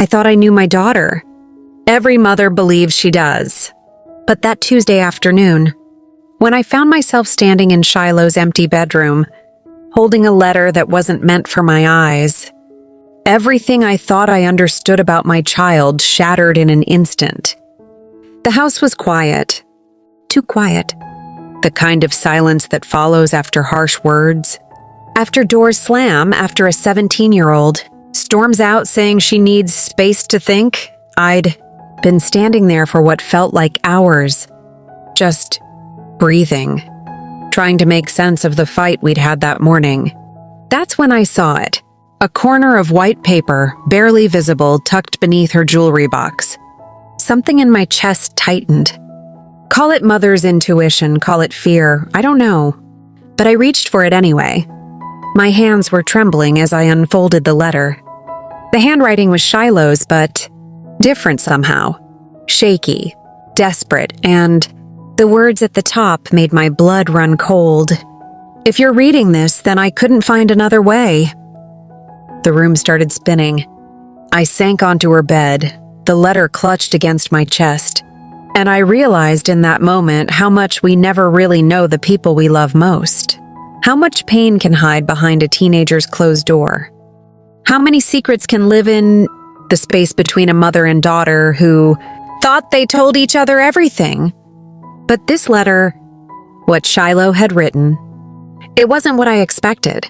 I thought I knew my daughter. Every mother believes she does. But that Tuesday afternoon, when I found myself standing in Shiloh's empty bedroom, holding a letter that wasn't meant for my eyes, everything I thought I understood about my child shattered in an instant. The house was quiet. Too quiet. The kind of silence that follows after harsh words. After doors slam, after a 17-year-old storms out saying she needs space to think, I'd been standing there for what felt like hours, just breathing, trying to make sense of the fight we'd had that morning. That's when I saw it. A corner of white paper, barely visible, tucked beneath her jewelry box. Something in my chest tightened. Call it mother's intuition, call it fear, I don't know. But I reached for it anyway. My hands were trembling as I unfolded the letter. The handwriting was Shiloh's, but different somehow. Shaky, desperate, and the words at the top made my blood run cold. If you're reading this, then I couldn't find another way. The room started spinning. I sank onto her bed, the letter clutched against my chest, and I realized in that moment how much we never really know the people we love most. How much pain can hide behind a teenager's closed door. How many secrets can live in the space between a mother and daughter who thought they told each other everything. But this letter, what Shiloh had written, it wasn't what I expected.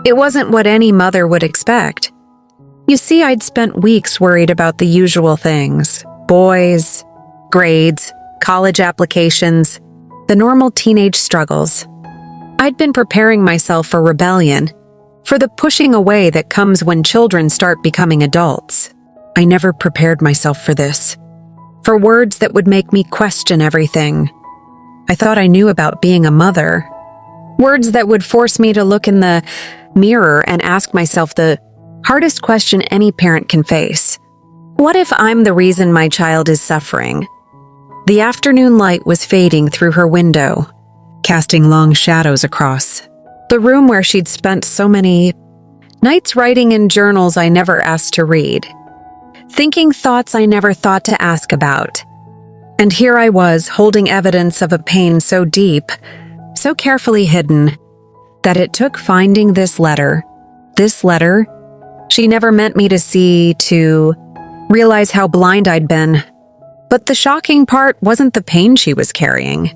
It wasn't what any mother would expect. You see, I'd spent weeks worried about the usual things. Boys, grades, college applications, the normal teenage struggles. I'd been preparing myself for rebellion, for the pushing away that comes when children start becoming adults. I never prepared myself for this. For words that would make me question everything. I thought I knew about being a mother. Words that would force me to look in the mirror and ask myself the hardest question any parent can face. What if I'm the reason my child is suffering? The afternoon light was fading through her window, casting long shadows across the room where she'd spent so many nights writing in journals I never asked to read, thinking thoughts I never thought to ask about. And here I was, holding evidence of a pain so deep, so carefully hidden, that it took finding this letter she never meant me to see, to realize how blind I'd been. But the shocking part wasn't the pain she was carrying.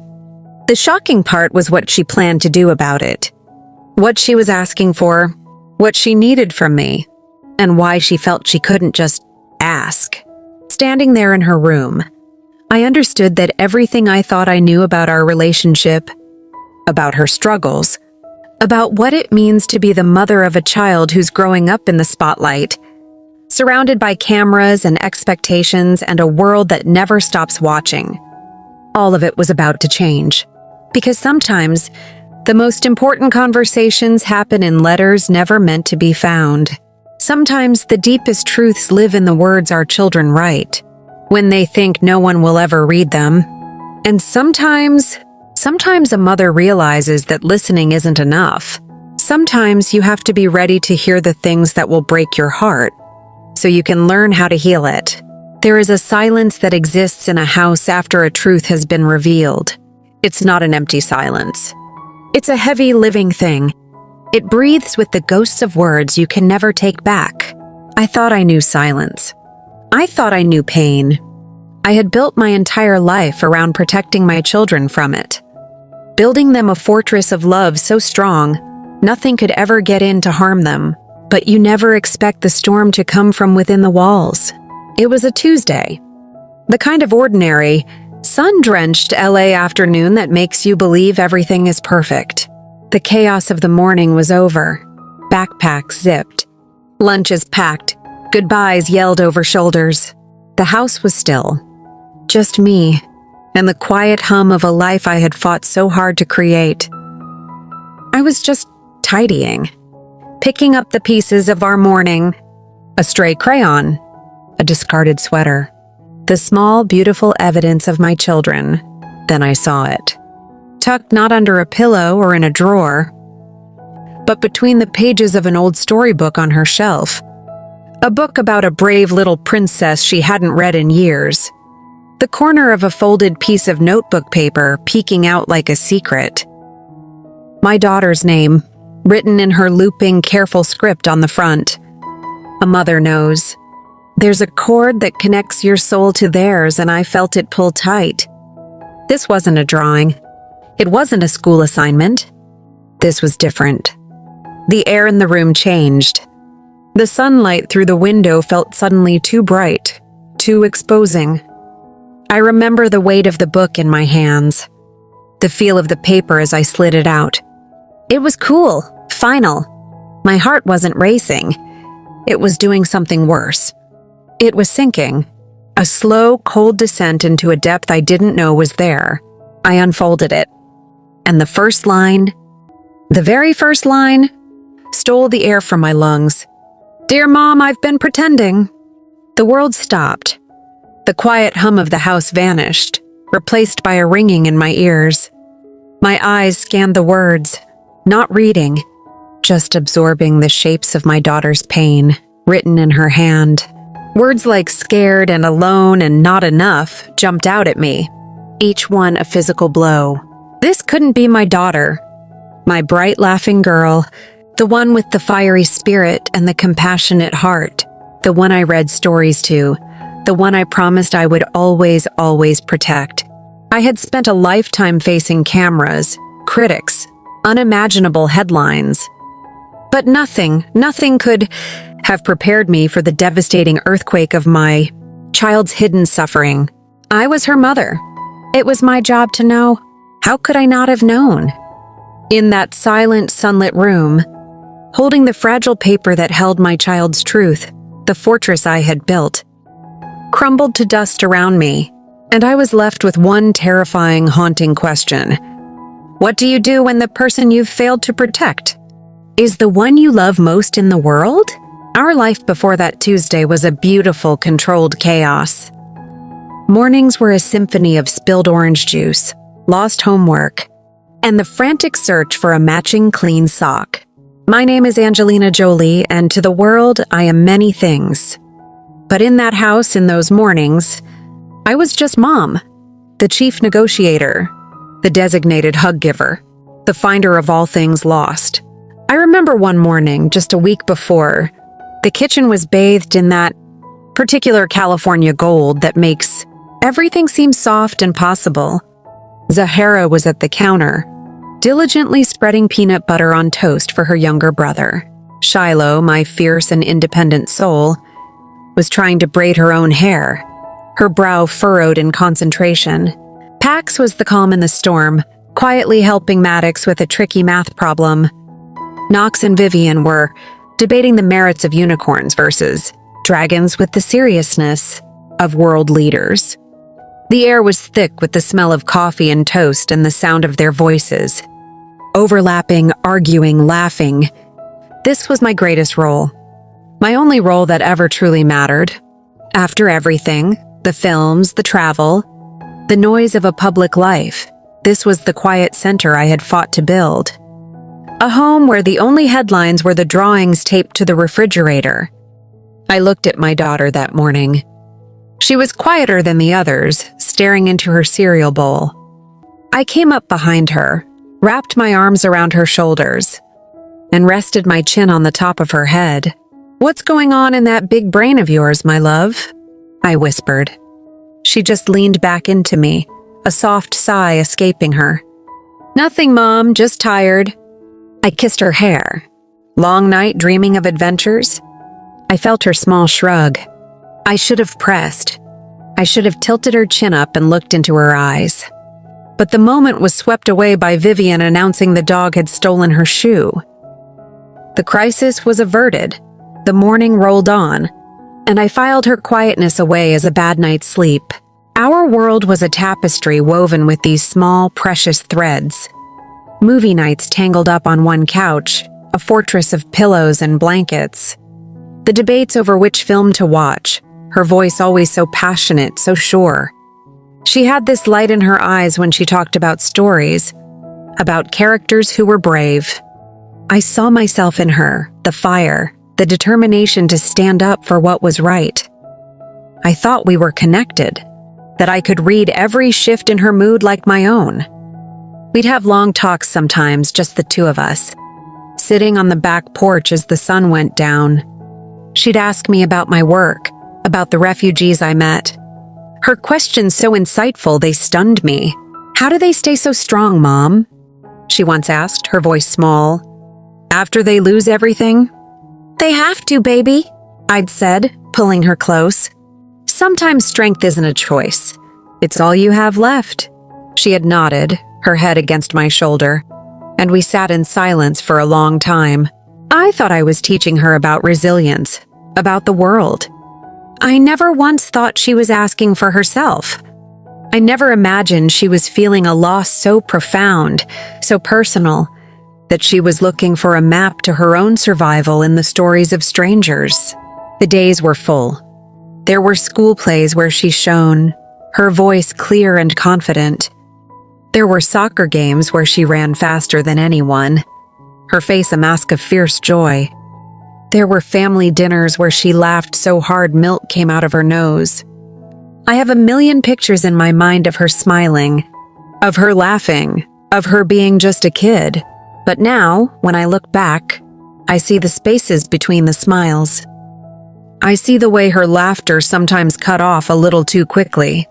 The shocking part was what she planned to do about it. What she was asking for, what she needed from me, and why she felt she couldn't just ask. Standing there in her room, I understood that everything I thought I knew about our relationship, about her struggles, about what it means to be the mother of a child who's growing up in the spotlight, surrounded by cameras and expectations and a world that never stops watching. All of it was about to change. Because sometimes, the most important conversations happen in letters never meant to be found. Sometimes the deepest truths live in the words our children write, when they think no one will ever read them. And sometimes a mother realizes that listening isn't enough. Sometimes you have to be ready to hear the things that will break your heart, so you can learn how to heal it. There is a silence that exists in a house after a truth has been revealed. It's not an empty silence. It's a heavy, living thing. It breathes with the ghosts of words you can never take back. I thought I knew silence. I thought I knew pain. I had built my entire life around protecting my children from it. Building them a fortress of love so strong, nothing could ever get in to harm them. But you never expect the storm to come from within the walls. It was a Tuesday. The kind of ordinary, sun-drenched LA afternoon that makes you believe everything is perfect. The chaos of the morning was over. Backpacks zipped. Lunches packed. Goodbyes yelled over shoulders. The house was still. Just me, and the quiet hum of a life I had fought so hard to create. I was just tidying, picking up the pieces of our morning, a stray crayon, a discarded sweater, the small, beautiful evidence of my children. Then I saw it, tucked not under a pillow or in a drawer, but between the pages of an old storybook on her shelf. A book about a brave little princess she hadn't read in years. The corner of a folded piece of notebook paper peeking out like a secret. My daughter's name, written in her looping, careful script on the front. A mother knows. There's a cord that connects your soul to theirs, and I felt it pull tight. This wasn't a drawing. It wasn't a school assignment. This was different. The air in the room changed. The sunlight through the window felt suddenly too bright, too exposing. I remember the weight of the book in my hands, the feel of the paper as I slid it out. It was cool, final. My heart wasn't racing. It was doing something worse. It was sinking, a slow, cold descent into a depth I didn't know was there. I unfolded it, and the very first line, stole the air from my lungs. "Dear Mom, I've been pretending." The world stopped. The quiet hum of the house vanished, replaced by a ringing in my ears. My eyes scanned the words, not reading, just absorbing the shapes of my daughter's pain, written in her hand. Words like scared and alone and not enough jumped out at me, each one a physical blow. This couldn't be my daughter, my bright laughing girl, the one with the fiery spirit and the compassionate heart, the one I read stories to, the one I promised I would always, always protect. I had spent a lifetime facing cameras, critics, unimaginable headlines. But nothing could have prepared me for the devastating earthquake of my child's hidden suffering. I was her mother. It was my job to know. How could I not have known? In that silent, sunlit room, holding the fragile paper that held my child's truth, the fortress I had built, crumbled to dust around me, and I was left with one terrifying, haunting question. What do you do when the person you've failed to protect is the one you love most in the world? Our life before that Tuesday was a beautiful, controlled chaos. Mornings were a symphony of spilled orange juice, lost homework, and the frantic search for a matching clean sock. My name is Angelina Jolie, and to the world, I am many things. But in that house, in those mornings, I was just Mom, the chief negotiator, the designated hug giver, the finder of all things lost. I remember one morning, just a week before, the kitchen was bathed in that particular California gold that makes everything seem soft and possible. Zahara was at the counter, diligently spreading peanut butter on toast for her younger brother. Shiloh, my fierce and independent soul, was trying to braid her own hair, her brow furrowed in concentration. Pax was the calm in the storm, quietly helping Maddox with a tricky math problem. Knox and Vivian were debating the merits of unicorns versus dragons with the seriousness of world leaders. The air was thick with the smell of coffee and toast and the sound of their voices. Overlapping, arguing, laughing. This was my greatest role. My only role that ever truly mattered. After everything, the films, the travel, the noise of a public life, this was the quiet center I had fought to build. A home where the only headlines were the drawings taped to the refrigerator. I looked at my daughter that morning. She was quieter than the others, staring into her cereal bowl. I came up behind her, wrapped my arms around her shoulders, and rested my chin on the top of her head. "What's going on in that big brain of yours, my love?" I whispered. She just leaned back into me, a soft sigh escaping her. "Nothing, Mom, just tired." I kissed her hair. "Long night dreaming of adventures?" I felt her small shrug. I should have pressed. I should have tilted her chin up and looked into her eyes. But the moment was swept away by Vivian announcing the dog had stolen her shoe. The crisis was averted. The morning rolled on, and I filed her quietness away as a bad night's sleep. Our world was a tapestry woven with these small, precious threads. Movie nights tangled up on one couch, a fortress of pillows and blankets. The debates over which film to watch, her voice always so passionate, so sure. She had this light in her eyes when she talked about stories, about characters who were brave. I saw myself in her, the fire, the determination to stand up for what was right. I thought we were connected, that I could read every shift in her mood like my own. We'd have long talks sometimes, just the two of us, sitting on the back porch as the sun went down. She'd ask me about my work, about the refugees I met. Her questions so insightful they stunned me. "How do they stay so strong, Mom?" she once asked, her voice small. "After they lose everything?" "They have to, baby," I'd said, pulling her close. "Sometimes strength isn't a choice. It's all you have left." She had nodded, her head against my shoulder, and we sat in silence for a long time. I thought I was teaching her about resilience, about the world. I never once thought she was asking for herself. I never imagined she was feeling a loss so profound, so personal, that she was looking for a map to her own survival in the stories of strangers. The days were full. There were school plays where she shone, her voice clear and confident. There were soccer games where she ran faster than anyone, her face a mask of fierce joy. There were family dinners where she laughed so hard milk came out of her nose. I have a million pictures in my mind of her smiling, of her laughing, of her being just a kid. But now, when I look back, I see the spaces between the smiles. I see the way her laughter sometimes cut off a little too quickly.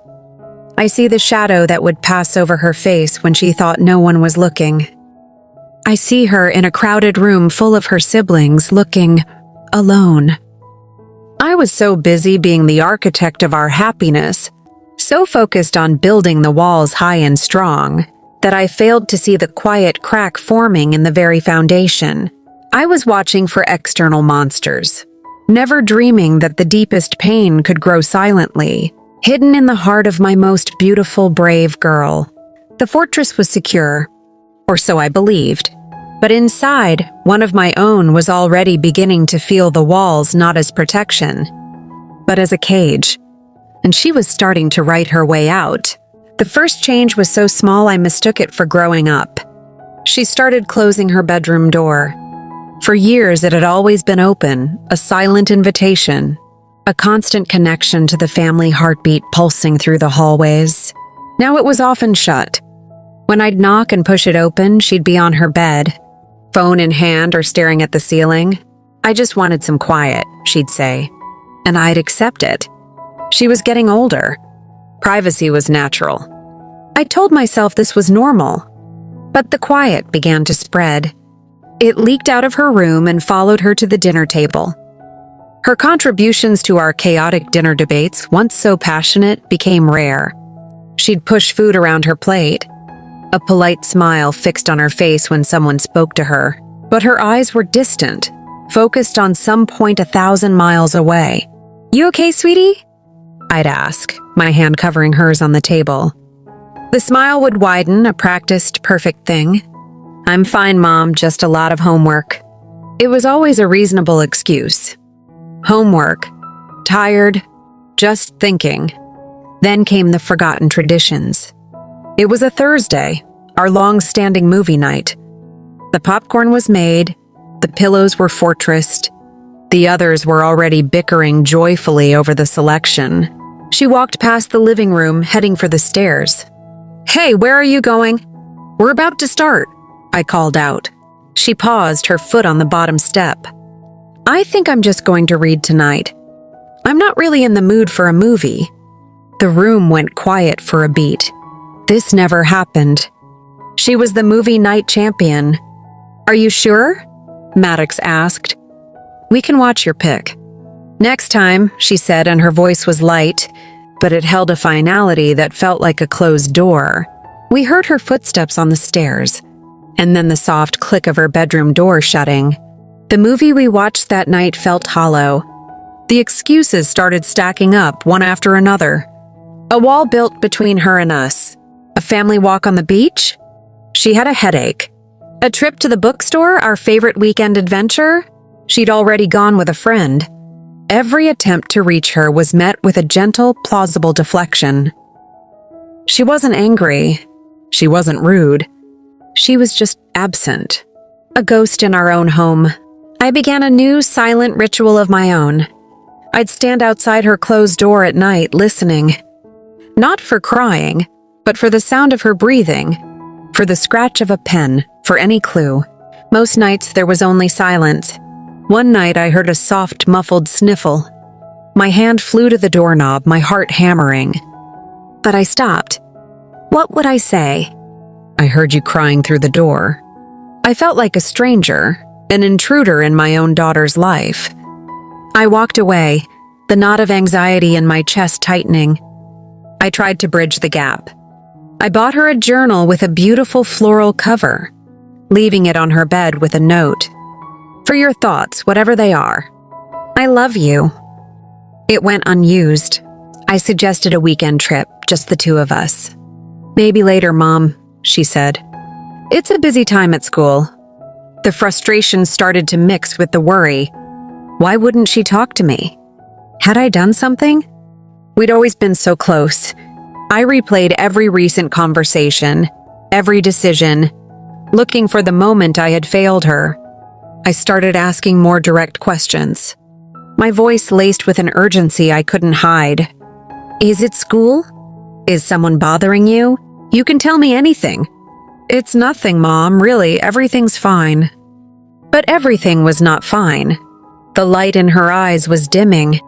I see the shadow that would pass over her face when she thought no one was looking. I see her in a crowded room full of her siblings looking alone. I was so busy being the architect of our happiness, so focused on building the walls high and strong, that I failed to see the quiet crack forming in the very foundation. I was watching for external monsters, never dreaming that the deepest pain could grow silently, hidden in the heart of my most beautiful, brave girl. The fortress was secure, or so I believed, but inside, one of my own was already beginning to feel the walls not as protection, but as a cage, and she was starting to write her way out. The first change was so small I mistook it for growing up. She started closing her bedroom door. For years it had always been open, a silent invitation, a constant connection to the family heartbeat pulsing through the hallways. Now it was often shut. When I'd knock and push it open, she'd be on her bed, phone in hand or staring at the ceiling. "I just wanted some quiet," she'd say, and I'd accept it. She was getting older. Privacy was natural. I told myself this was normal, but the quiet began to spread. It leaked out of her room and followed her to the dinner table. Her contributions to our chaotic dinner debates, once so passionate, became rare. She'd push food around her plate, a polite smile fixed on her face when someone spoke to her, but her eyes were distant, focused on some point 1,000 miles away. "You okay, sweetie?" I'd ask, my hand covering hers on the table. The smile would widen, a practiced, perfect thing. "I'm fine, Mom, just a lot of homework." It was always a reasonable excuse. Homework, tired, just thinking. Then came the forgotten traditions. It was a Thursday, our long-standing movie night. The popcorn was made, the pillows were fortressed, the others were already bickering joyfully over the selection. She walked past the living room, heading for the stairs. "Hey, where are you going?" "We're about to start," I called out. She paused, her foot on the bottom step. "I think I'm just going to read tonight. I'm not really in the mood for a movie." The room went quiet for a beat. This never happened. She was the movie night champion. "Are you sure?" Maddox asked. "We can watch your pick." "Next time," she said, and her voice was light, but it held a finality that felt like a closed door. We heard her footsteps on the stairs, and then the soft click of her bedroom door shutting. The movie we watched that night felt hollow. The excuses started stacking up, one after another. A wall built between her and us. A family walk on the beach? She had a headache. A trip to the bookstore, our favorite weekend adventure? She'd already gone with a friend. Every attempt to reach her was met with a gentle, plausible deflection. She wasn't angry. She wasn't rude. She was just absent. A ghost in our own home. I began a new silent ritual of my own. I'd stand outside her closed door at night listening. Not for crying, but for the sound of her breathing, for the scratch of a pen, for any clue. Most nights there was only silence. One night I heard a soft, muffled sniffle. My hand flew to the doorknob, my heart hammering. But I stopped. What would I say? I heard you crying through the door. I felt like a stranger, an intruder in my own daughter's life. I walked away, the knot of anxiety in my chest tightening. I tried to bridge the gap. I bought her a journal with a beautiful floral cover, leaving it on her bed with a note. For your thoughts, whatever they are. I love you. It went unused. I suggested a weekend trip, just the two of us. Maybe later, Mom, she said. It's a busy time at school. The frustration started to mix with the worry. Why wouldn't she talk to me? Had I done something? We'd always been so close. I replayed every recent conversation, every decision, looking for the moment I had failed her. I started asking more direct questions. My voice laced with an urgency I couldn't hide. Is it school? Is someone bothering you? You can tell me anything. It's nothing, Mom, really, everything's fine. But everything was not fine. The light in her eyes was dimming.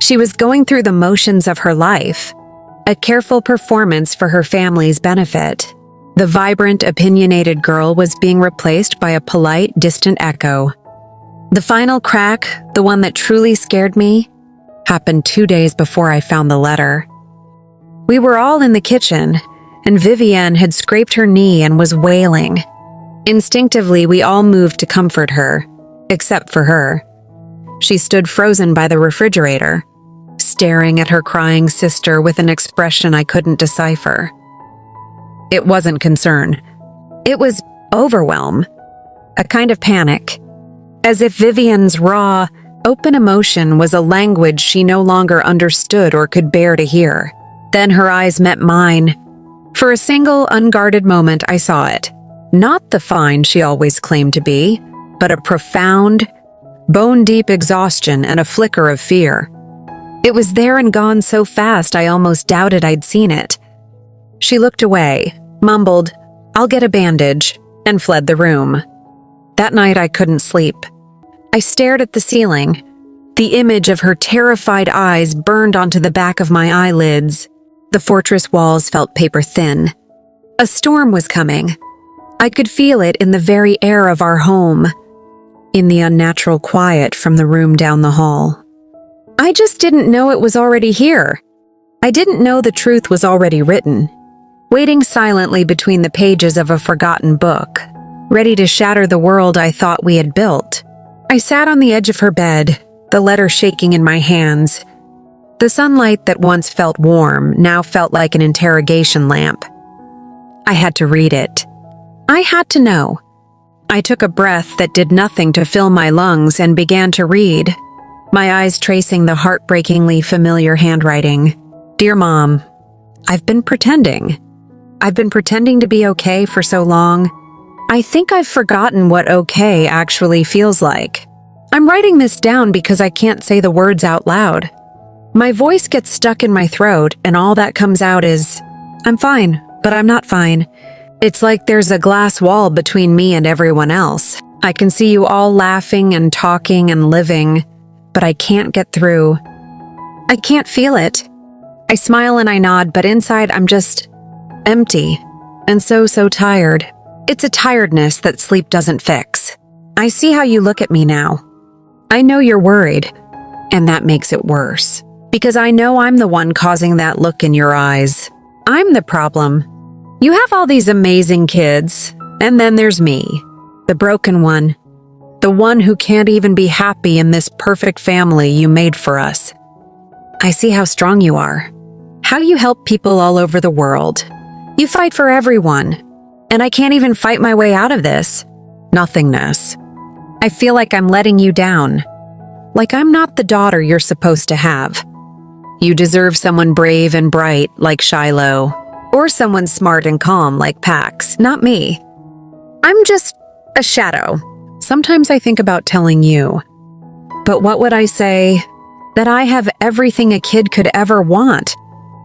She was going through the motions of her life, a careful performance for her family's benefit. The vibrant, opinionated girl was being replaced by a polite, distant echo. The final crack, the one that truly scared me, happened 2 days before I found the letter. We were all in the kitchen, and Vivienne had scraped her knee and was wailing. Instinctively, we all moved to comfort her, except for her. She stood frozen by the refrigerator, staring at her crying sister with an expression I couldn't decipher. It wasn't concern. It was overwhelm, a kind of panic, as if Vivienne's raw, open emotion was a language she no longer understood or could bear to hear. Then her eyes met mine. For a single, unguarded moment, I saw it. Not the fine she always claimed to be, but a profound, bone-deep exhaustion and a flicker of fear. It was there and gone so fast I almost doubted I'd seen it. She looked away, mumbled, "I'll get a bandage," and fled the room. That night I couldn't sleep. I stared at the ceiling. The image of her terrified eyes burned onto the back of my eyelids. The fortress walls felt paper thin. A storm was coming. I could feel it in the very air of our home, in the unnatural quiet from the room down the hall. I just didn't know it was already here. I didn't know the truth was already written, waiting silently between the pages of a forgotten book, ready to shatter the world I thought we had built. I sat on the edge of her bed, the letter shaking in my hands. The sunlight that once felt warm now felt like an interrogation lamp. I had to read it. I had to know. I took a breath that did nothing to fill my lungs and began to read, my eyes tracing the heartbreakingly familiar handwriting. Dear Mom, I've been pretending. I've been pretending to be okay for so long. I think I've forgotten what okay actually feels like. I'm writing this down because I can't say the words out loud. My voice gets stuck in my throat and all that comes out is, I'm fine, but I'm not fine. It's like there's a glass wall between me and everyone else. I can see you all laughing and talking and living, but I can't get through. I can't feel it. I smile and I nod, but inside I'm just empty and so tired. It's a tiredness that sleep doesn't fix. I see how you look at me now. I know you're worried, and that makes it worse, because I know I'm the one causing that look in your eyes. I'm the problem. You have all these amazing kids, and then there's me, the broken one, the one who can't even be happy in this perfect family you made for us. I see how strong you are, how you help people all over the world. You fight for everyone, and I can't even fight my way out of this nothingness. I feel like I'm letting you down, like I'm not the daughter you're supposed to have. You deserve someone brave and bright like Shiloh, or someone smart and calm like Pax, not me. I'm just a shadow, Sometimes I think about telling you. But what would I say? That I have everything a kid could ever want,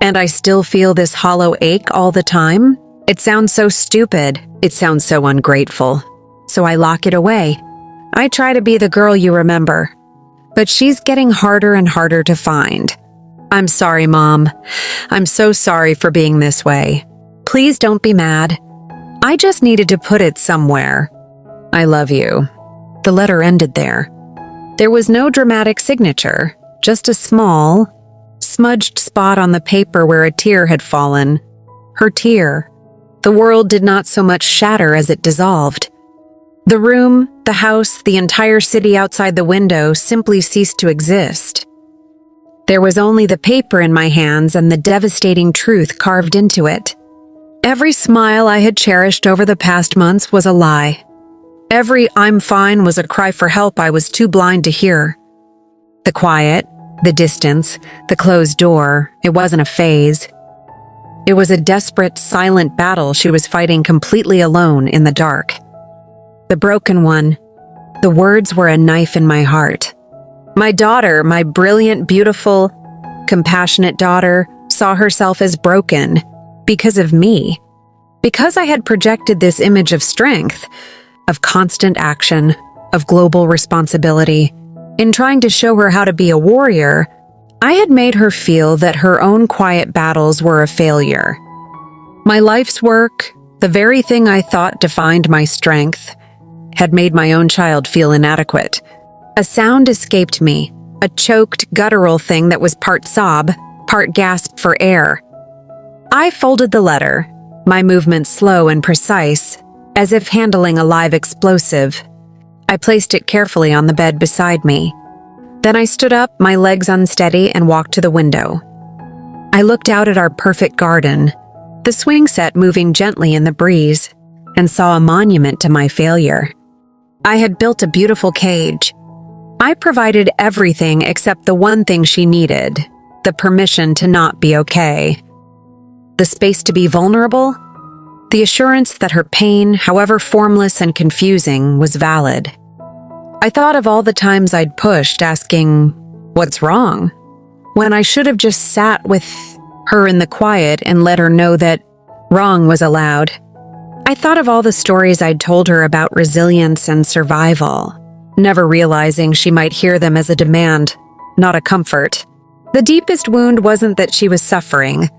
and I still feel this hollow ache all the time? It sounds so stupid. It sounds so ungrateful. So I lock it away. I try to be the girl you remember. But she's getting harder and harder to find. I'm sorry, Mom. I'm so sorry for being this way. Please don't be mad. I just needed to put it somewhere. I love you. The letter ended there. There was no dramatic signature, just a small, smudged spot on the paper where a tear had fallen. Her tear. The world did not so much shatter as it dissolved. The room, the house, the entire city outside the window simply ceased to exist. There was only the paper in my hands and the devastating truth carved into it. Every smile I had cherished over the past months was a lie. Every "I'm fine" was a cry for help I was too blind to hear. The quiet, the distance, the closed door, it wasn't a phase. It was a desperate, silent battle she was fighting completely alone in the dark. The broken one. The words were a knife in my heart. My daughter, my brilliant, beautiful, compassionate daughter, saw herself as broken because of me. Because I had projected this image of strength, of constant action, of global responsibility. In trying to show her how to be a warrior, I had made her feel that her own quiet battles were a failure. My life's work, the very thing I thought defined my strength, had made my own child feel inadequate. A sound escaped me, a choked, guttural thing that was part sob, part gasp for air. I folded the letter, my movements slow and precise, as if handling a live explosive. I placed it carefully on the bed beside me. Then I stood up, my legs unsteady, and walked to the window. I looked out at our perfect garden, the swing set moving gently in the breeze, and saw a monument to my failure. I had built a beautiful cage. I provided everything except the one thing she needed, the permission to not be okay. The space to be vulnerable, the assurance that her pain, however formless and confusing, was valid. I thought of all the times I'd pushed, asking, "What's wrong?" when I should have just sat with her in the quiet and let her know that wrong was allowed. I thought of all the stories I'd told her about resilience and survival, never realizing she might hear them as a demand, not a comfort. The deepest wound wasn't that she was suffering.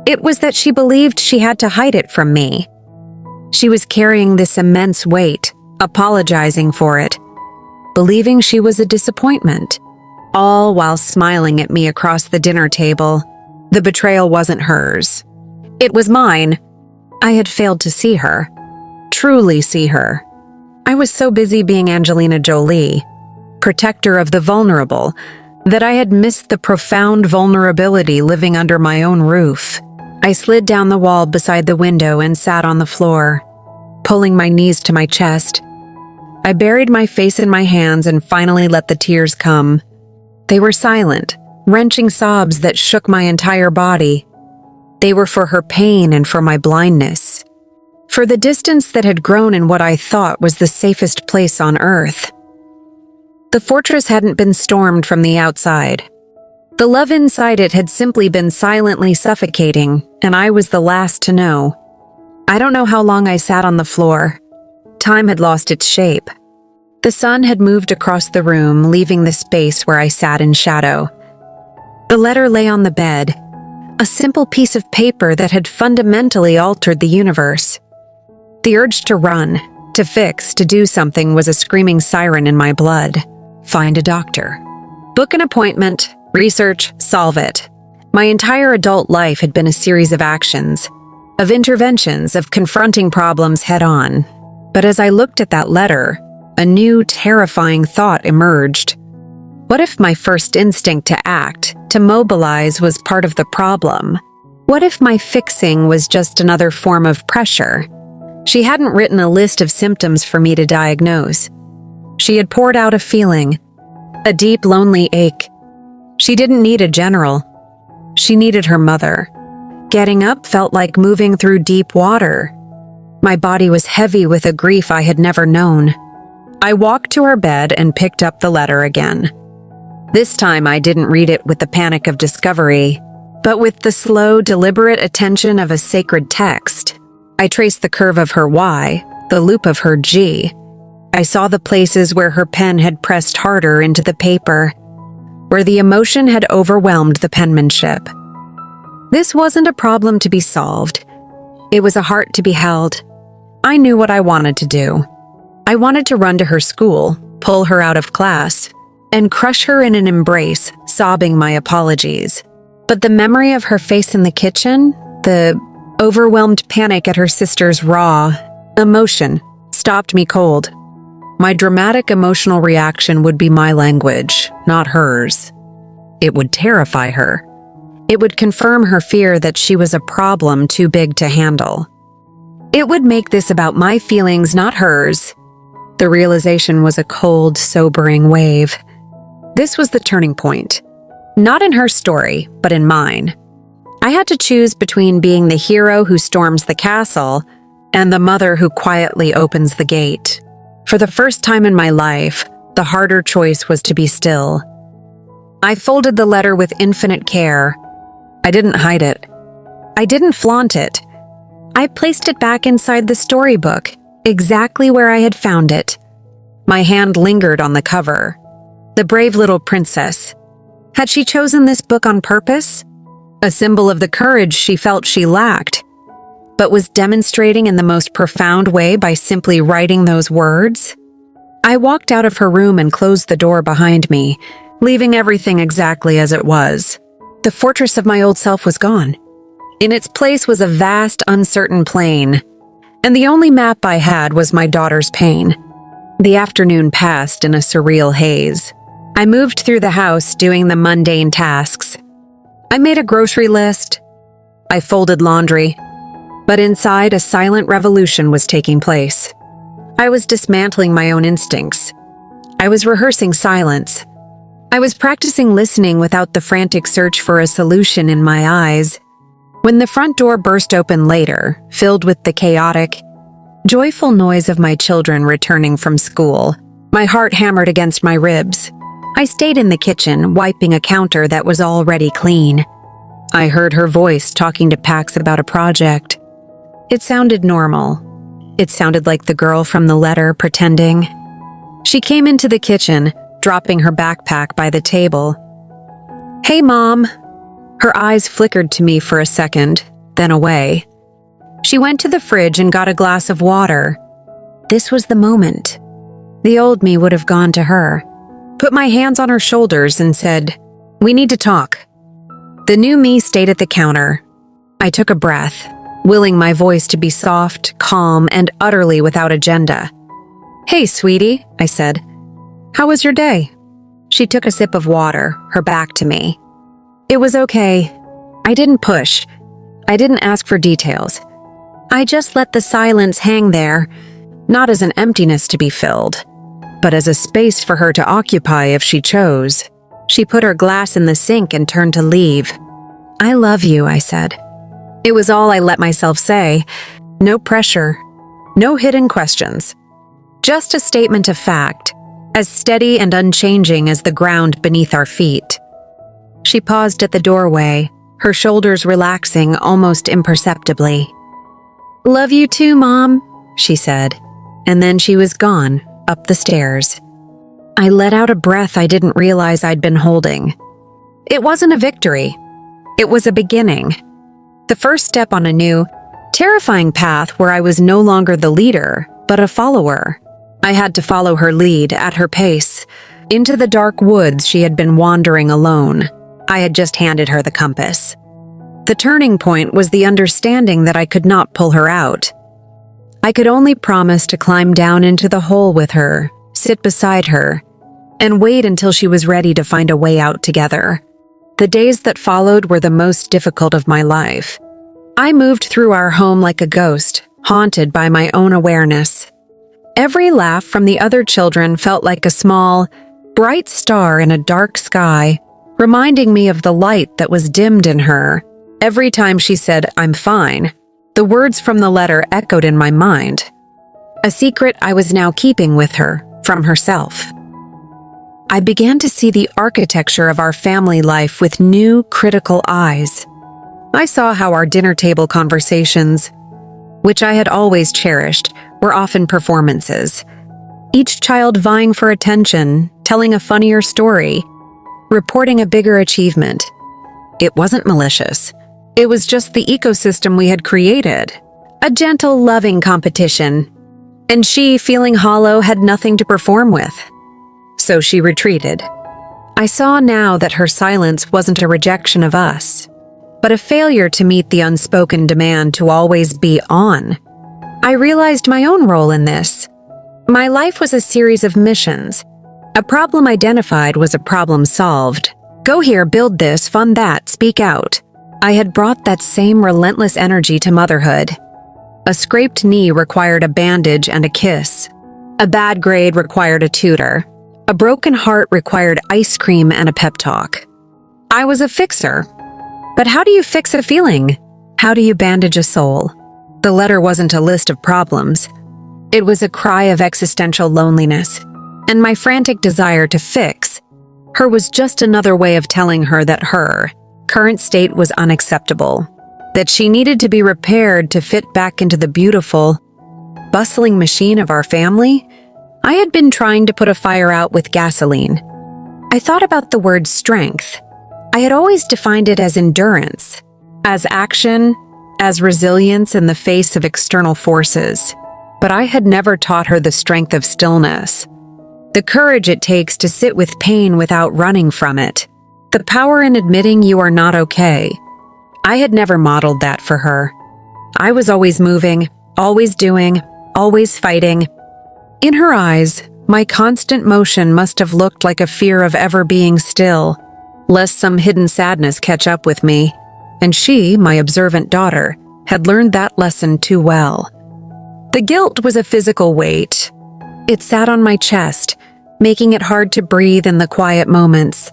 It was that she believed she had to hide it from me. She was carrying this immense weight, apologizing for it, believing she was a disappointment, all while smiling at me across the dinner table. The betrayal wasn't hers. It was mine. I had failed to see her, truly see her. I was so busy being Angelina Jolie, protector of the vulnerable, that I had missed the profound vulnerability living under my own roof. I slid down the wall beside the window and sat on the floor, pulling my knees to my chest. I buried my face in my hands and finally let the tears come. They were silent, wrenching sobs that shook my entire body. They were for her pain and for my blindness, for the distance that had grown in what I thought was the safest place on earth. The fortress hadn't been stormed from the outside. The love inside it had simply been silently suffocating, and I was the last to know. I don't know how long I sat on the floor. Time had lost its shape. The sun had moved across the room, leaving the space where I sat in shadow. The letter lay on the bed, a simple piece of paper that had fundamentally altered the universe. The urge to run, to fix, to do something was a screaming siren in my blood. Find a doctor. Book an appointment. Research, solve it. My entire adult life had been a series of actions, of interventions, of confronting problems head-on. But as I looked at that letter, a new, terrifying thought emerged. What if my first instinct to act, to mobilize, was part of the problem? What if my fixing was just another form of pressure? She hadn't written a list of symptoms for me to diagnose. She had poured out a feeling, a deep, lonely ache. She didn't need a general. She needed her mother. Getting up felt like moving through deep water. My body was heavy with a grief I had never known. I walked to her bed and picked up the letter again. This time I didn't read it with the panic of discovery, but with the slow, deliberate attention of a sacred text. I traced the curve of her Y, the loop of her G. I saw the places where her pen had pressed harder into the paper, where the emotion had overwhelmed the penmanship. This wasn't a problem to be solved. It was a heart to be held. I knew what I wanted to do. I wanted to run to her school, pull her out of class, and crush her in an embrace, sobbing my apologies. But the memory of her face in the kitchen, the overwhelmed panic at her sister's raw emotion, stopped me cold. My dramatic emotional reaction would be my language, not hers. It would terrify her. It would confirm her fear that she was a problem too big to handle. It would make this about my feelings, not hers. The realization was a cold, sobering wave. This was the turning point. Not in her story, but in mine. I had to choose between being the hero who storms the castle and the mother who quietly opens the gate. For the first time in my life, the harder choice was to be still. I folded the letter with infinite care. I didn't hide it. I didn't flaunt it. I placed it back inside the storybook, exactly where I had found it. My hand lingered on the cover. The brave little princess. Had she chosen this book on purpose? A symbol of the courage she felt she lacked, but was demonstrating in the most profound way by simply writing those words? I walked out of her room and closed the door behind me, leaving everything exactly as it was. The fortress of my old self was gone. In its place was a vast, uncertain plain, and the only map I had was my daughter's pain. The afternoon passed in a surreal haze. I moved through the house doing the mundane tasks. I made a grocery list. I folded laundry. But inside, a silent revolution was taking place. I was dismantling my own instincts. I was rehearsing silence. I was practicing listening without the frantic search for a solution in my eyes. When the front door burst open later, filled with the chaotic, joyful noise of my children returning from school, my heart hammered against my ribs. I stayed in the kitchen, wiping a counter that was already clean. I heard her voice talking to Pax about a project. It sounded normal. It sounded like the girl from the letter pretending. She came into the kitchen, dropping her backpack by the table. "Hey, Mom." Her eyes flickered to me for a second, then away. She went to the fridge and got a glass of water. This was the moment. The old me would have gone to her, put my hands on her shoulders and said, "We need to talk." The new me stayed at the counter. I took a breath, willing my voice to be soft, calm, and utterly without agenda. "Hey, sweetie," I said. "How was your day?" She took a sip of water, her back to me. It was okay. I didn't push. I didn't ask for details. I just let the silence hang there, not as an emptiness to be filled, but as a space for her to occupy if she chose. She put her glass in the sink and turned to leave. "I love you," I said. It was all I let myself say. No pressure. No hidden questions. Just a statement of fact, as steady and unchanging as the ground beneath our feet. She paused at the doorway, her shoulders relaxing almost imperceptibly. "Love you too, Mom," she said, and then she was gone, up the stairs. I let out a breath I didn't realize I'd been holding. It wasn't a victory. It was a beginning. The first step on a new, terrifying path where I was no longer the leader, but a follower. I had to follow her lead at her pace, into the dark woods she had been wandering alone. I had just handed her the compass. The turning point was the understanding that I could not pull her out. I could only promise to climb down into the hole with her, sit beside her, and wait until she was ready to find a way out together. The days that followed were the most difficult of my life. I moved through our home like a ghost, haunted by my own awareness. Every laugh from the other children felt like a small, bright star in a dark sky, reminding me of the light that was dimmed in her. Every time she said, "I'm fine," the words from the letter echoed in my mind. A secret I was now keeping with her, from herself. I began to see the architecture of our family life with new, critical eyes. I saw how our dinner table conversations, which I had always cherished, were often performances. Each child vying for attention, telling a funnier story, reporting a bigger achievement. It wasn't malicious. It was just the ecosystem we had created. A gentle, loving competition. And she, feeling hollow, had nothing to perform with. So she retreated. I saw now that her silence wasn't a rejection of us, but a failure to meet the unspoken demand to always be on. I realized my own role in this. My life was a series of missions. A problem identified was a problem solved. Go here, build this, fund that, speak out. I had brought that same relentless energy to motherhood. A scraped knee required a bandage and a kiss. A bad grade required a tutor. A broken heart required ice cream and a pep talk. I was a fixer. But how do you fix a feeling? How do you bandage a soul? The letter wasn't a list of problems. It was a cry of existential loneliness, and my frantic desire to fix her was just another way of telling her that her current state was unacceptable, that she needed to be repaired to fit back into the beautiful, bustling machine of our family. I had been trying to put a fire out with gasoline. I thought about the word strength. I had always defined it as endurance, as action, as resilience in the face of external forces. But I had never taught her the strength of stillness, the courage it takes to sit with pain without running from it, the power in admitting you are not okay. I had never modeled that for her. I was always moving, always doing, always fighting. In her eyes, my constant motion must have looked like a fear of ever being still, lest some hidden sadness catch up with me. And she, my observant daughter, had learned that lesson too well. The guilt was a physical weight. It sat on my chest, making it hard to breathe in the quiet moments.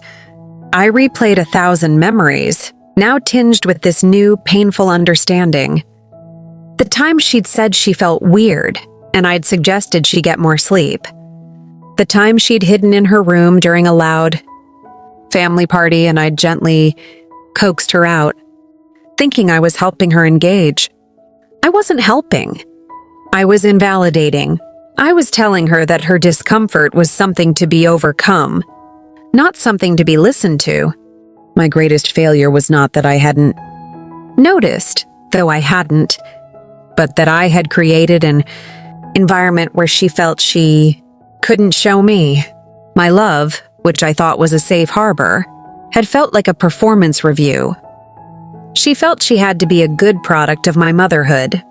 I replayed 1,000 memories, now tinged with this new, painful understanding. The time she'd said she felt weird, and I'd suggested she get more sleep. The time she'd hidden in her room during a loud family party and I'd gently coaxed her out, thinking I was helping her engage. I wasn't helping. I was invalidating. I was telling her that her discomfort was something to be overcome, not something to be listened to. My greatest failure was not that I hadn't noticed, though I hadn't, but that I had created an environment where she felt she couldn't show me. My love, which I thought was a safe harbor, had felt like a performance review. She felt she had to be a good product of my motherhood.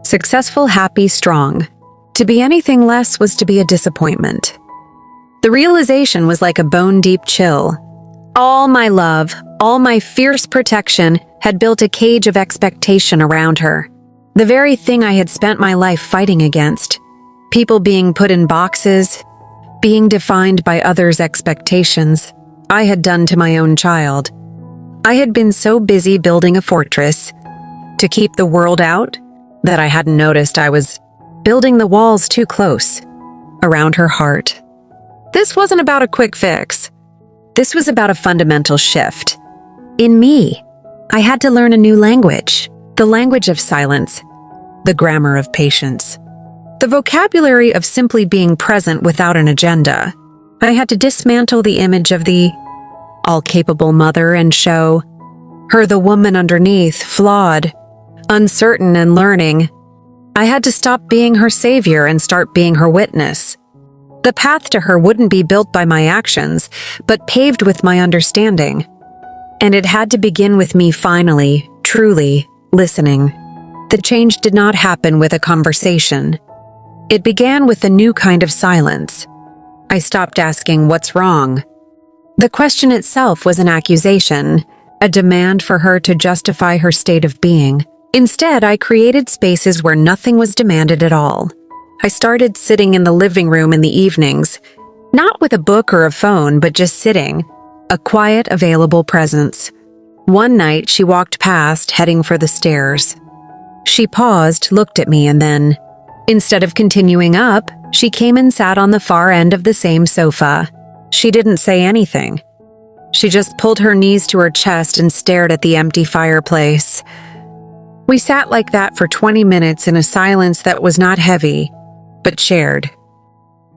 Successful, happy, strong. To be anything less was to be a disappointment. The realization was like a bone-deep chill. All my love, all my fierce protection had built a cage of expectation around her. The very thing I had spent my life fighting against. People being put in boxes, being defined by others' expectations, I had done to my own child. I had been so busy building a fortress to keep the world out that I hadn't noticed I was building the walls too close around her heart. This wasn't about a quick fix. This was about a fundamental shift. In me, I had to learn a new language, the language of silence, the grammar of patience, the vocabulary of simply being present without an agenda. I had to dismantle the image of the all-capable mother and show her the woman underneath, flawed, uncertain, and learning. I had to stop being her savior and start being her witness. The path to her wouldn't be built by my actions, but paved with my understanding. And it had to begin with me finally, truly, listening. The change did not happen with a conversation. It began with a new kind of silence. I stopped asking, "What's wrong?" The question itself was an accusation, a demand for her to justify her state of being. Instead, I created spaces where nothing was demanded at all. I started sitting in the living room in the evenings, not with a book or a phone, but just sitting, a quiet, available presence. One night, she walked past, heading for the stairs. She paused, looked at me, and then, instead of continuing up, She came and sat on the far end of the same sofa. She didn't say anything. She just pulled her knees to her chest and stared at the empty fireplace. We sat like that for 20 minutes in a silence that was not heavy, but shared.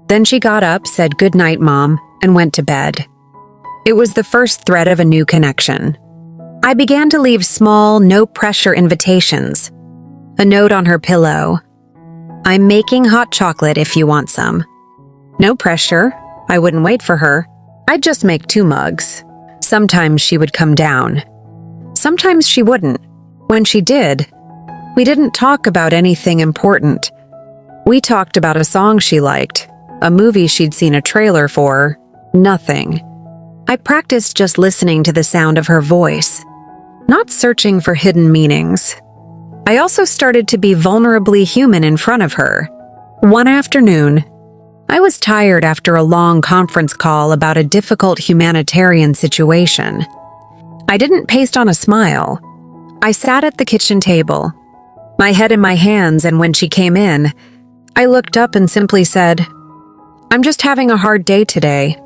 Then she got up, said "Good night, Mom," and went to bed. It was the first thread of a new connection. I began to leave small, no-pressure invitations. A note on her pillow. "I'm making hot chocolate if you want some." No pressure. I wouldn't wait for her. I'd just make 2 mugs. Sometimes she would come down. Sometimes she wouldn't. When she did, we didn't talk about anything important. We talked about a song she liked, a movie she'd seen a trailer for, nothing. I practiced just listening to the sound of her voice, not searching for hidden meanings. I also started to be vulnerably human in front of her. One afternoon, I was tired after a long conference call about a difficult humanitarian situation. I didn't paste on a smile. I sat at the kitchen table, my head in my hands, and when she came in, I looked up and simply said, "I'm just having a hard day today.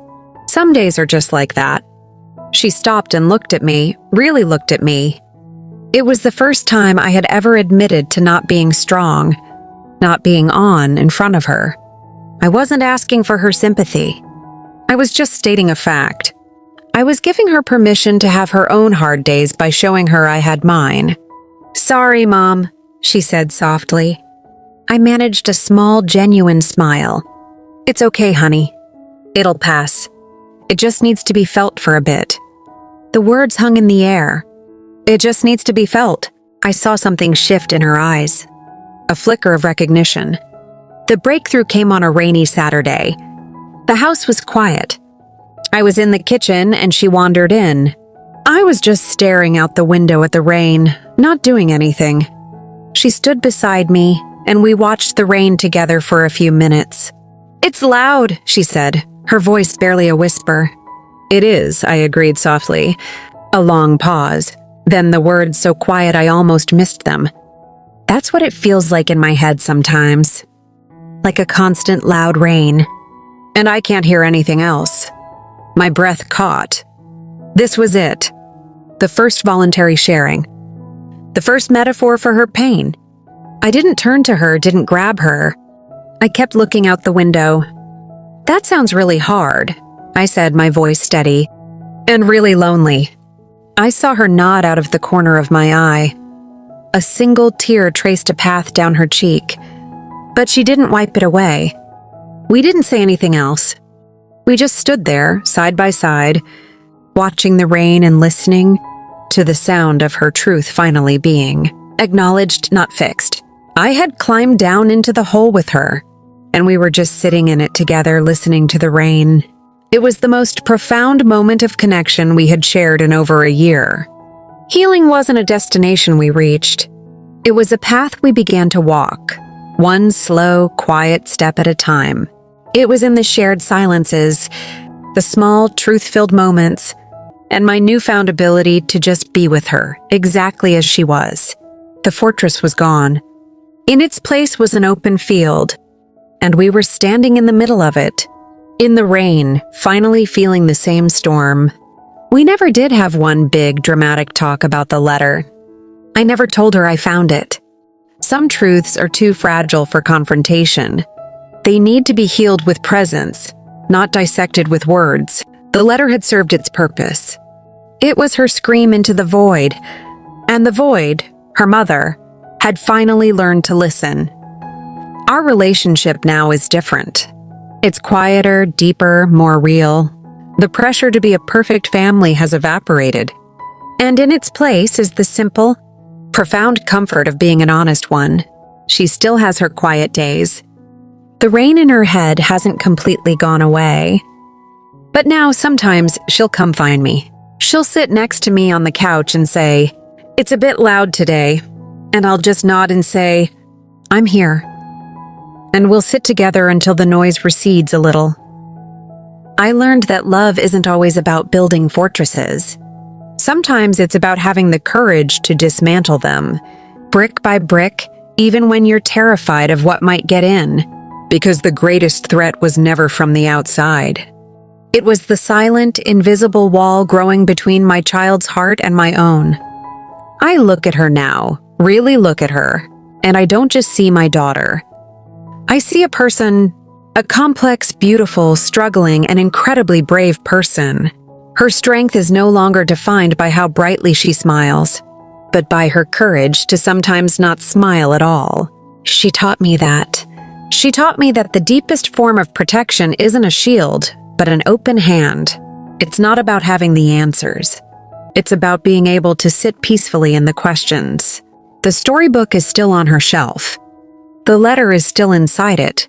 Some days are just like that." She stopped and looked at me, really looked at me. It was the first time I had ever admitted to not being strong, not being on in front of her. I wasn't asking for her sympathy. I was just stating a fact. I was giving her permission to have her own hard days by showing her I had mine. "Sorry, Mom," she said softly. I managed a small, genuine smile. "It's okay, honey. It'll pass. It just needs to be felt for a bit." The words hung in the air. It just needs to be felt. I saw something shift in her eyes. A flicker of recognition. The breakthrough came on a rainy Saturday. The house was quiet. I was in the kitchen and she wandered in. I was just staring out the window at the rain, not doing anything. She stood beside me and we watched the rain together for a few minutes. "It's loud," she said, her voice barely a whisper. "It is," I agreed softly. A long pause, then the words so quiet I almost missed them. That's what it feels like in my head sometimes. Like a constant loud rain. And I can't hear anything else. My breath caught. This was it. The first voluntary sharing. The first metaphor for her pain. I didn't turn to her, didn't grab her. I kept looking out the window. "That sounds really hard," I said, my voice steady. "And really lonely." I saw her nod out of the corner of my eye. A single tear traced a path down her cheek. But she didn't wipe it away. We didn't say anything else. We just stood there, side by side, watching the rain and listening to the sound of her truth finally being acknowledged, not fixed. I had climbed down into the hole with her, and we were just sitting in it together, listening to the rain. It was the most profound moment of connection we had shared in over a year. Healing wasn't a destination we reached. It was a path we began to walk. One slow, quiet step at a time. It was in the shared silences, the small, truth-filled moments, and my newfound ability to just be with her, exactly as she was. The fortress was gone. In its place was an open field, and we were standing in the middle of it, in the rain, finally feeling the same storm. We never did have one big, dramatic talk about the letter. I never told her I found it. Some truths are too fragile for confrontation. They need to be healed with presence, not dissected with words. The letter had served its purpose. It was her scream into the void, and the void, her mother, had finally learned to listen. Our relationship now is different. It's quieter, deeper, more real. The pressure to be a perfect family has evaporated. And in its place is the simple, profound comfort of being an honest one. She still has her quiet days. The rain in her head hasn't completely gone away. But now sometimes she'll come find me. She'll sit next to me on the couch and say, "It's a bit loud today." And I'll just nod and say, "I'm here." And we'll sit together until the noise recedes a little. I learned that love isn't always about building fortresses. Sometimes it's about having the courage to dismantle them, brick by brick, even when you're terrified of what might get in. because the greatest threat was never from the outside. It was the silent, invisible wall growing between my child's heart and my own. I look at her now, really look at her, and I don't just see my daughter. I see a person, a complex, beautiful, struggling, and incredibly brave person. Her strength is no longer defined by how brightly she smiles, but by her courage to sometimes not smile at all. She taught me that. She taught me that the deepest form of protection isn't a shield, but an open hand. It's not about having the answers. It's about being able to sit peacefully in the questions. The storybook is still on her shelf. The letter is still inside it.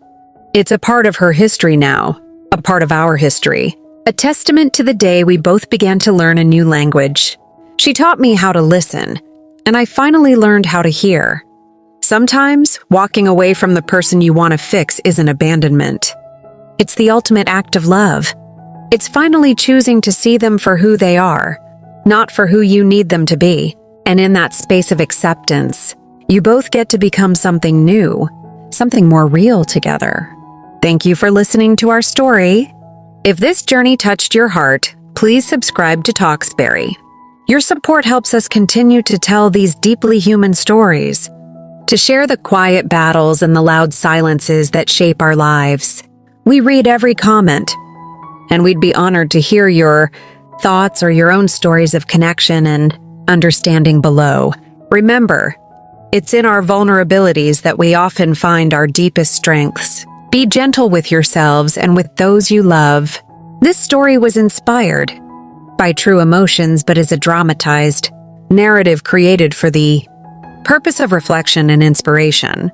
It's a part of her history now, a part of our history, a testament to the day we both began to learn a new language. She taught me how to listen, and I finally learned how to hear. Sometimes, walking away from the person you want to fix isn't abandonment. It's the ultimate act of love. It's finally choosing to see them for who they are, not for who you need them to be. And in that space of acceptance, you both get to become something new, something more real together. Thank you for listening to our story. If this journey touched your heart, please subscribe to TalksBerry. Your support helps us continue to tell these deeply human stories, to share the quiet battles and the loud silences that shape our lives. We read every comment, and we'd be honored to hear your thoughts or your own stories of connection and understanding below. Remember, it's in our vulnerabilities that we often find our deepest strengths. Be gentle with yourselves and with those you love. This story was inspired by true emotions, but is a dramatized narrative created for the purpose of reflection and inspiration.